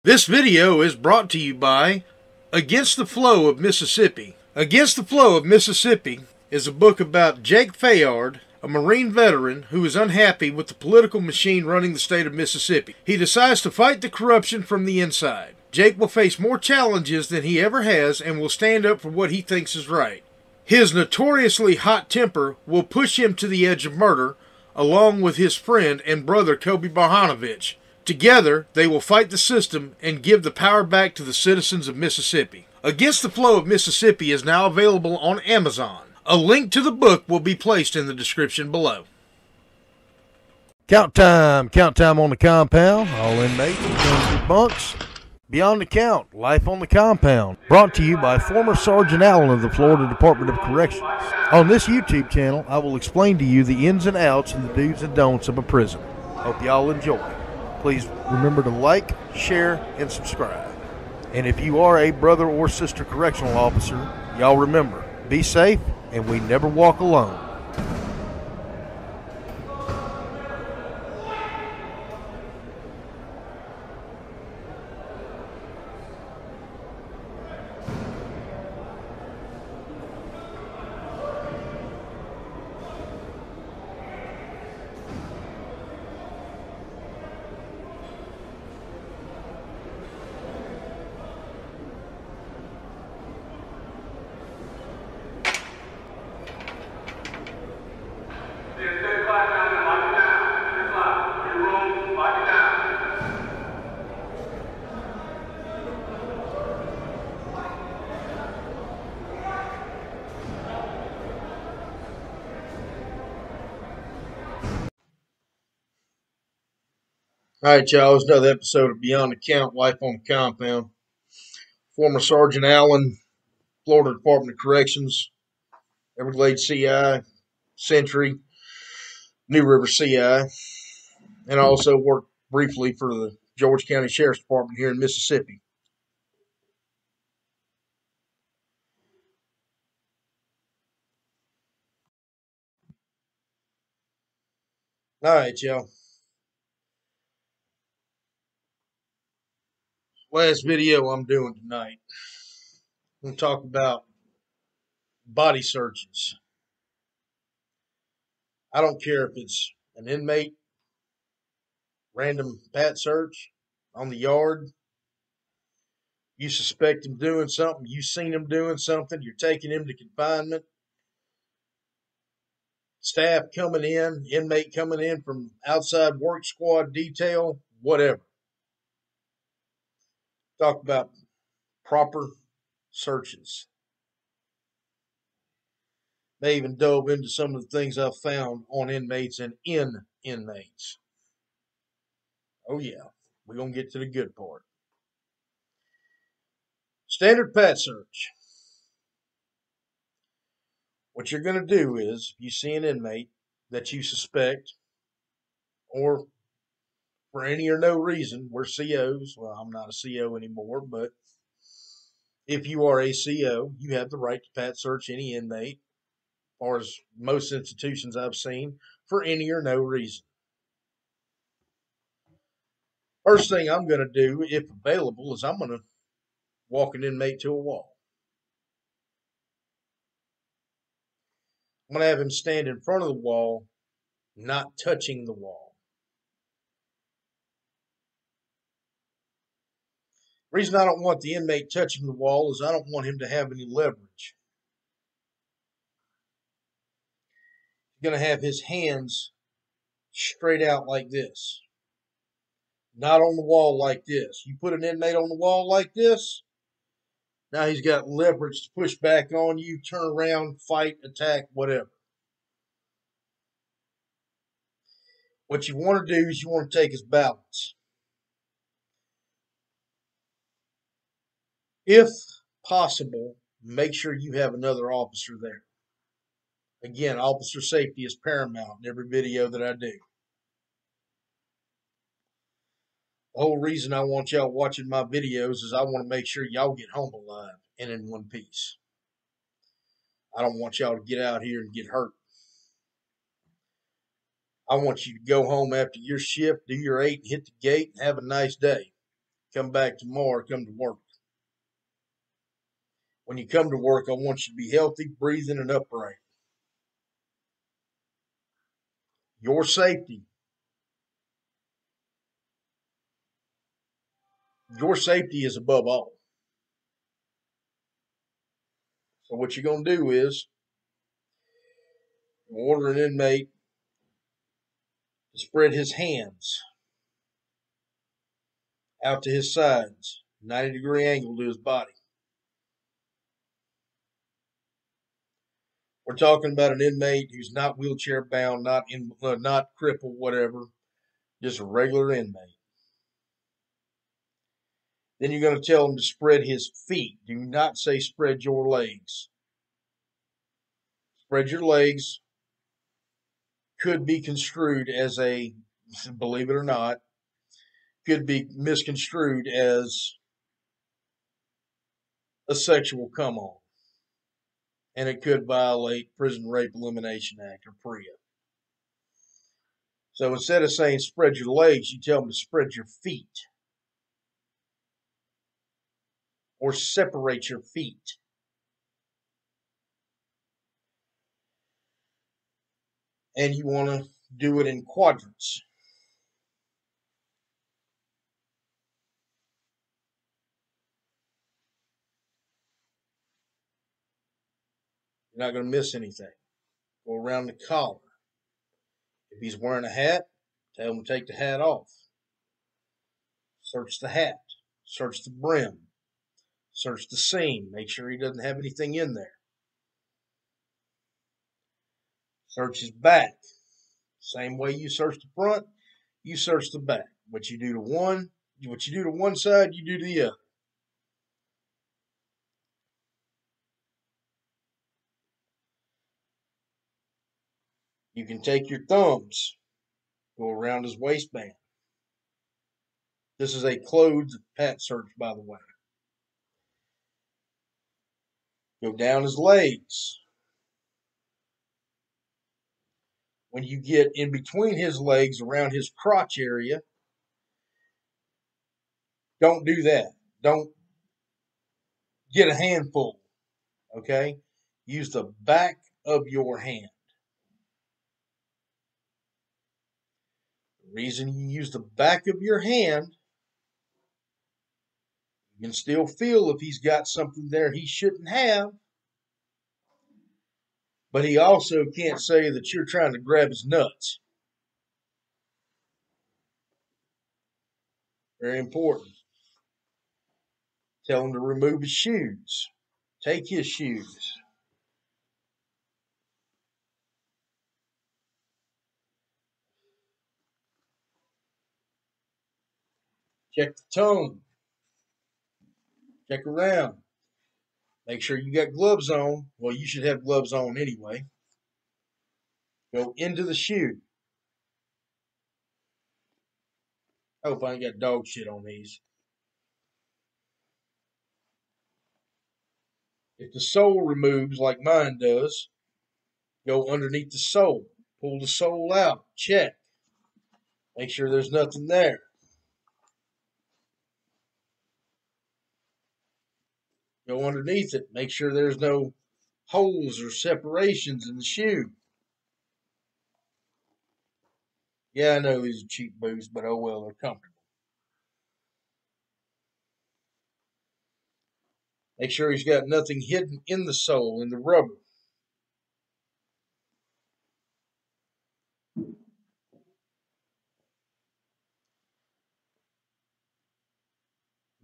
This video is brought to you by Against the Flow of Mississippi. Against the Flow of Mississippi is a book about Jake Fayard, a Marine veteran who is unhappy with the political machine running the state of Mississippi. He decides to fight the corruption from the inside. Jake will face more challenges than he ever has and will stand up for what he thinks is right. His notoriously hot temper will push him to the edge of murder, along with his friend and brother Kobe Barhanovich. Together, they will fight the system and give the power back to the citizens of Mississippi. Against the Flow of Mississippi is now available on Amazon. A link to the book will be placed in the description below. Count time on the compound. All inmates return to bunks. Beyond the Count, Life on the Compound. Brought to you by former Sergeant Allen of the Florida Department of Corrections. On this YouTube channel, I will explain to you the ins and outs and the do's and don'ts of a prison. Hope y'all enjoy. Please remember to like, share, and subscribe. And if you are a brother or sister correctional officer, y'all remember, be safe, and we never walk alone. All right, y'all. It's another episode of Beyond the Count, Life on the Compound. Former Sergeant Allen, Florida Department of Corrections, Everglades CI, Century, New River CI, and I also worked briefly for the George County Sheriff's Department here in Mississippi. All right, y'all. Last video I'm doing tonight, I'm going to talk about body searches. I don't care if it's an inmate, random pat search on the yard. You suspect him doing something. You seen him doing something. You're taking him to confinement. Staff coming in, inmate coming in from outside work squad detail, whatever. Talk about proper searches. They even dove into some of the things I've found on inmates and in inmates. Oh yeah, we're going to get to the good part. Standard pat search. What you're going to do is, you see an inmate that you suspect, or for any or no reason, we're COs. Well, I'm not a CO anymore, but if you are a CO, you have the right to pat search any inmate, or as most institutions I've seen, for any or no reason. First thing I'm going to do, if available, is I'm going to walk an inmate to a wall. I'm going to have him stand in front of the wall, not touching the wall. The reason I don't want the inmate touching the wall is I don't want him to have any leverage. He's going to have his hands straight out like this, not on the wall like this. You put an inmate on the wall like this, now he's got leverage to push back on you, turn around, fight, attack, whatever. What you want to do is you want to take his balance. If possible, make sure you have another officer there. Again, officer safety is paramount in every video that I do. The whole reason I want y'all watching my videos is I want to make sure y'all get home alive and in one piece. I don't want y'all to get out here and get hurt. I want you to go home after your shift, do your 8, hit the gate, and have a nice day. come back tomorrow, come to work. When you come to work, I want you to be healthy, breathing, and upright. Your safety. Your safety is above all. So what you're going to do is order an inmate to spread his hands out to his sides, 90-degree angle to his body. We're talking about an inmate who's not wheelchair bound, not crippled, whatever, just a regular inmate. Then you're going to tell him to spread his feet. Do not say spread your legs. Spread your legs could be construed as believe it or not, could be misconstrued as a sexual come on. And it could violate Prison Rape Elimination Act or PREA. So instead of saying spread your legs, you tell them to spread your feet. Or separate your feet. And you want to do it in quadrants. You're not going to miss anything. Go around the collar. If he's wearing a hat, tell him to take the hat off. Search the hat. Search the brim. Search the seam. Make sure he doesn't have anything in there. Search his back. Same way you search the front, you search the back. What you do to one side, you do to the other. You can take your thumbs, go around his waistband. This is a clothed pat search, by the way. Go down his legs. When you get in between his legs, around his crotch area, don't do that. Don't get a handful, okay? Use the back of your hand. The reason you use the back of your hand, you can still feel if he's got something there he shouldn't have, but he also can't say that you're trying to grab his nuts. Very important. Tell him to remove his shoes. Take his shoes. Check the tone. Check around. Make sure you got gloves on. Well, you should have gloves on anyway. Go into the shoe. I hope I ain't got dog shit on these. If the sole removes like mine does, go underneath the sole. Pull the sole out. Check. Make sure there's nothing there. Go underneath it. Make sure there's no holes or separations in the shoe. Yeah, I know these are cheap boots, but oh well, they're comfortable. Make sure he's got nothing hidden in the sole, in the rubber.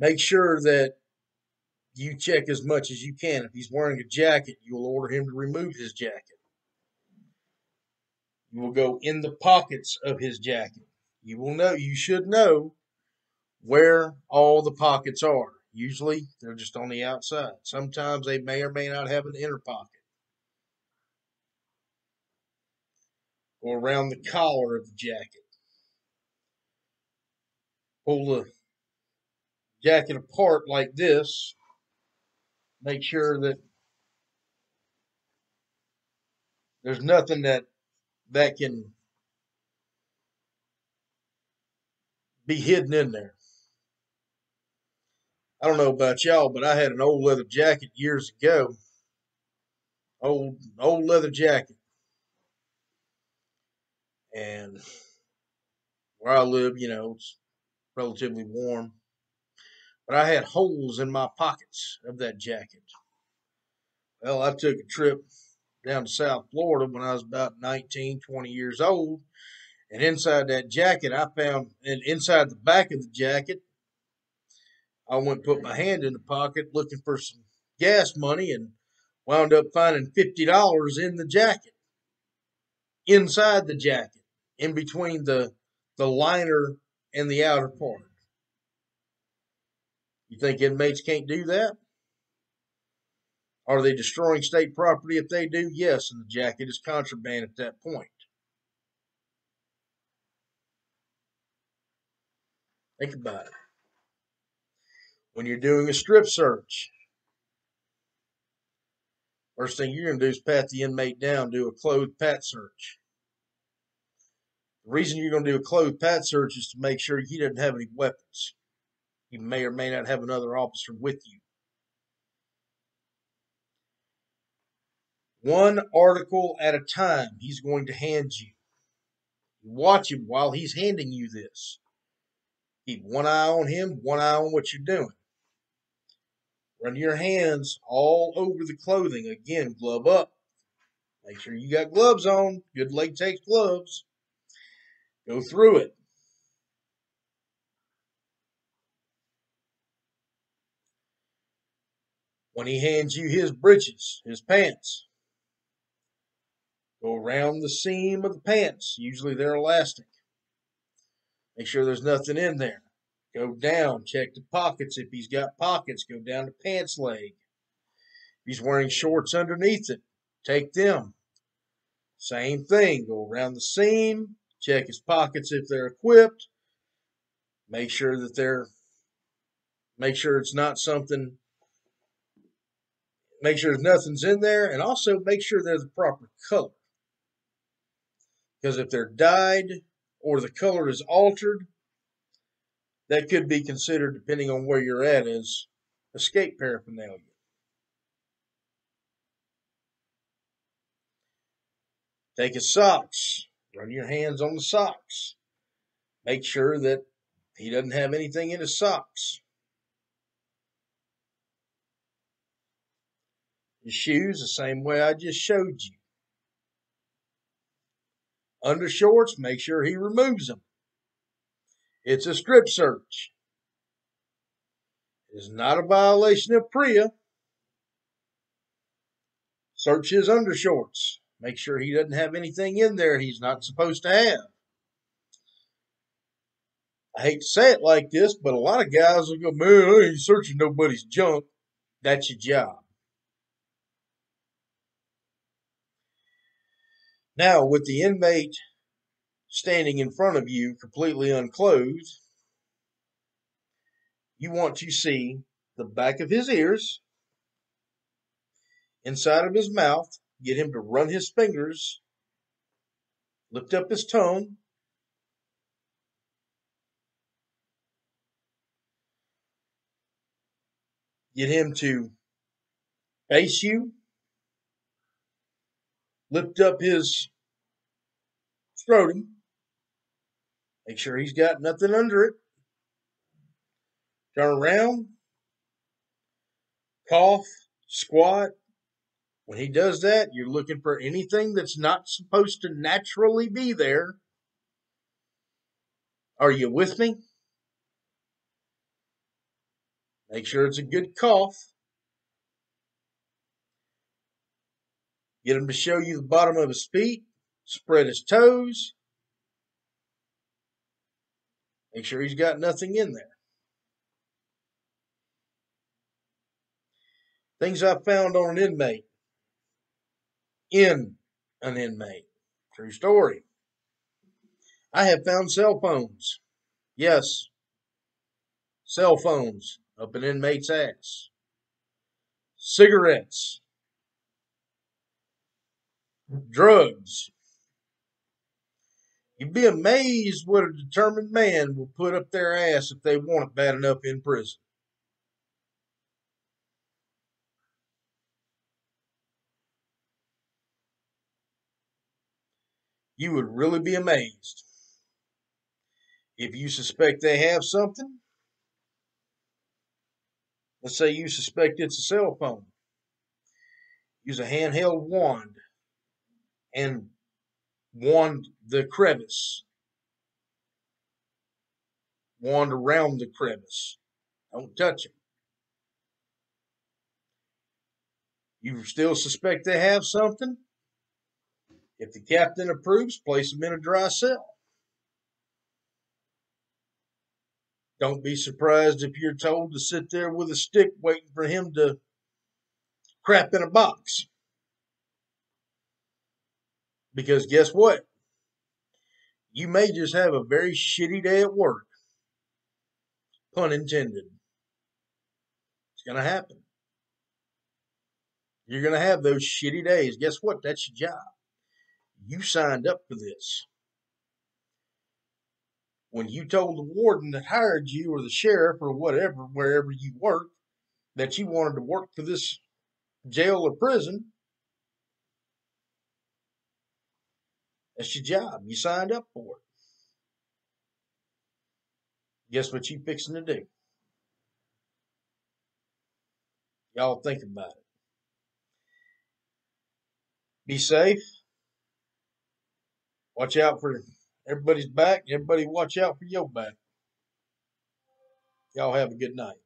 Make sure that you check as much as you can. If he's wearing a jacket, you will order him to remove his jacket. You will go in the pockets of his jacket. You should know where all the pockets are. Usually, they're just on the outside. Sometimes they may or may not have an inner pocket. Or around the collar of the jacket. Pull the jacket apart like this. Make sure that there's nothing that can be hidden in there. I don't know about y'all, but I had an old leather jacket years ago. Old leather jacket. And where I live, it's relatively warm. But I had holes in my pockets of that jacket. Well, I took a trip down to South Florida when I was about 19, 20 years old. And inside that jacket, and inside the back of the jacket, I went and put my hand in the pocket looking for some gas money and wound up finding $50 in the jacket, inside the jacket, in between the liner and the outer part. You think inmates can't do that? Are they destroying state property if they do? Yes, and the jacket is contraband at that point. Think about it. When you're doing a strip search, first thing you're going to do is pat the inmate down, do a clothed pat search. The reason you're going to do a clothed pat search is to make sure he doesn't have any weapons. You may or may not have another officer with you. One article at a time he's going to hand you. Watch him while he's handing you this. Keep one eye on him, one eye on what you're doing. Run your hands all over the clothing. Again, glove up. Make sure you got gloves on. Good latex gloves. Go through it. When he hands you his breeches, his pants, go around the seam of the pants. Usually they're elastic. Make sure there's nothing in there. Go down, check the pockets. If he's got pockets, go down to pants leg. If he's wearing shorts underneath it, take them. Same thing. Go around the seam, check his pockets if they're equipped. Make sure it's not something, make sure nothing's in there, and also make sure they're the proper color. Because if they're dyed or the color is altered, that could be considered, depending on where you're at, as escape paraphernalia. Take his socks. Run your hands on the socks. Make sure that he doesn't have anything in his socks. His shoes, the same way I just showed you. Undershorts, make sure he removes them. It's a strip search. It is not a violation of PREA. Search his undershorts. Make sure he doesn't have anything in there he's not supposed to have. I hate to say it like this, but a lot of guys will go, man, I ain't searching nobody's junk. That's your job. Now, with the inmate standing in front of you, completely unclothed, you want to see the back of his ears, inside of his mouth, get him to run his fingers, lift up his tongue, get him to face you, lift up his scrotum, make sure he's got nothing under it, turn around, cough, squat. When he does that, you're looking for anything that's not supposed to naturally be there. Are you with me? Make sure it's a good cough. Get him to show you the bottom of his feet. Spread his toes. Make sure he's got nothing in there. Things I found on an inmate. In an inmate. True story. I have found cell phones. Yes. Cell phones up an inmate's ass. Cigarettes. Drugs. You'd be amazed what a determined man will put up their ass if they want it bad enough in prison. You would really be amazed. If you suspect they have something, let's say you suspect it's a cell phone, use a handheld wand and wand the crevice, wand around the crevice. Don't touch them. You still suspect they have something? If the captain approves, place them in a dry cell. Don't be surprised if you're told to sit there with a stick waiting for him to crap in a box. Because guess what? You may just have a very shitty day at work. Pun intended. It's going to happen. You're going to have those shitty days. Guess what? That's your job. You signed up for this. When you told the warden that hired you or the sheriff or whatever, wherever you work, that you wanted to work for this jail or prison, that's your job. You signed up for it. Guess what you fixing to do? Y'all think about it. Be safe. Watch out for everybody's back. Everybody watch out for your back. Y'all have a good night.